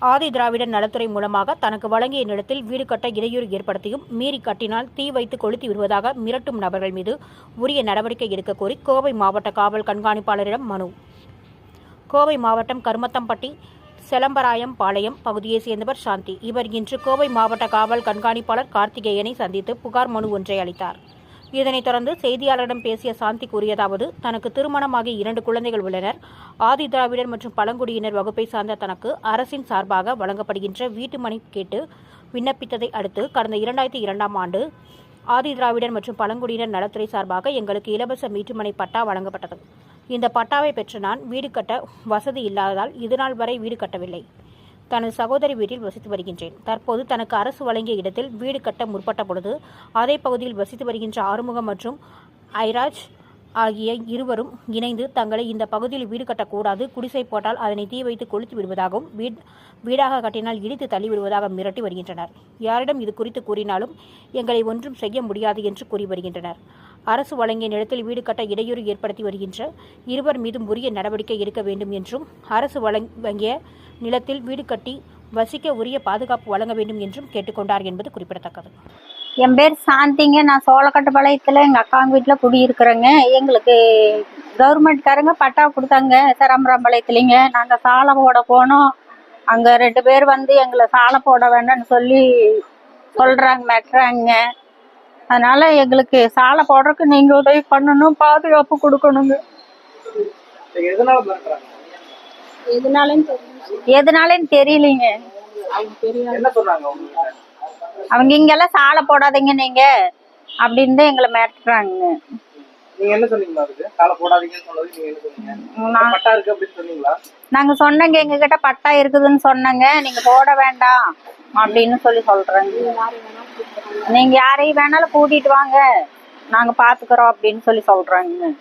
ஆதி திராவிடர் நலத்துறை மூலமாக தனக்கு வழங்கிய நிலத்தில் வீடு கட்ட இடையூறு ஏற்படுத்தியும் மீறி கட்டினால் தீ வைத்து கொளுத்தி விடுவதாக மிரட்டும் நபர்கள் மீது உரிய நடவடிக்கை எடுக்க கோரி கோவை மாவட்ட காவல் கண்காணிப்பாளரிடம் மனு. கோவை மாவட்டம் கருமத்தம்பட்டி செலம்பராயம் பாளையம் பகுதியைச் சேர்ந்தவர் சாந்தி. இவர் இன்று கோவை மாவட்ட காவல் கண்காணிப்பாளர் கார்த்திகேயனை சந்தித்து புகார் மனு ஒன்றை அளித்தார். இதனைத் தொடர்ந்து செய்தியாளரிடம் பேசிய சாந்தி கூறியதாவது, தனக்கு திருமணமாகி 2 குழந்தைகள் உள்ளனர். ஆதி திராவிடர் மற்றும் பழங்குடியினர் வகுப்பை சார்ந்த தனக்கு அரசின் சார்பாக வழங்கப்படுகின்ற வீட்டு மனை கேட்டு விண்ணப்பித்ததை அடுத்து கடந்த 2002ஆம் ஆண்டு ஆதி திராவிடர் மற்றும் பழங்குடியினர் நலத்துறை சார்பாக எங்களுக்கு இலவச வீட்டுமனை பட்டா வழங்கப்பட்டது. இந்த பட்டாவை பெற்ற நான் வீடு கட்ட வசதி இல்லாததால் இதுநாள் வரை வீடு கட்டவில்லை. தனது சகோதரி வீட்டில் வசித்து வருகின்றேன். தற்போது தனக்கு அரசு வழங்கிய இடத்தில் வீடு கட்ட முற்பட்ட பொழுது அதே பகுதியில் வசித்து வருகின்ற ஆறுமுகம் மற்றும் ஐராஜ் ஆகிய இருவரும் இணைந்து தங்களை இந்த பகுதியில் வீடு கட்டக்கூடாது, குடிசை போட்டால் அதனை தீ வைத்து கொளுத்தி விடுவதாகவும் வீடாக கட்டினால் இடித்து தள்ளிவிடுவதாக மிரட்டி வருகின்றனர். யாரிடம் இது குறித்து கூறினாலும் எங்களை ஒன்றும் செய்ய முடியாது என்று கூறி வருகின்றனர். அரசு வழங்கிய நிலத்தில் வீடு கட்ட இடையூறு ஏற்படுத்தி வருகின்ற இருவர் மீதும் உரிய நடவடிக்கை எடுக்க வேண்டும் என்றும் அரசு வழங்கிய நிலத்தில் வீடு கட்டி வசிக்க உரிய பாதுகாப்பு வழங்க வேண்டும் என்றும் கேட்டுக்கொண்டார் என்பது குறிப்பிடத்தக்கது. என் பேர் சாந்திங்க. நான் சோளக்கட்டுப்பாளையத்தில் எங்கள் அக்காங்க வீட்டில் குடியிருக்கிறேங்க. எங்களுக்கு கவர்மெண்ட்காரங்க பட்டா கொடுத்தாங்க செரம்பரம்பாளையத்துலேங்க. நாங்கள் சாலை போட போனோம். அங்கே 2 பேர் வந்து எங்களை சாலை போட வேண்டாம்னு சொல்கிறாங்க, மெட்டுறாங்க. அதனால் எங்களுக்கு சாலை போடுறதுக்கு நீங்கள் உதவி பண்ணணும், பாதுகாப்பு கொடுக்கணுங்க. எதனாலன்னு தெரியலீங்க. அவங்க இங்கெல்லாம் சாலை போடாதீங்க நீங்க அப்படின்னு தான் எங்களை மிரட்டுறாங்க. நாங்க சொன்னங்க, எங்க கிட்ட பட்டா இருக்குதுன்னு சொன்னங்க. நீங்க போட வேண்டாம் அப்படின்னு சொல்றாங்க. நீங்க யாரையும் வேணாலும் கூட்டிட்டு வாங்க, நாங்க பாத்துக்கிறோம் அப்படின்னு சொல்றாங்க.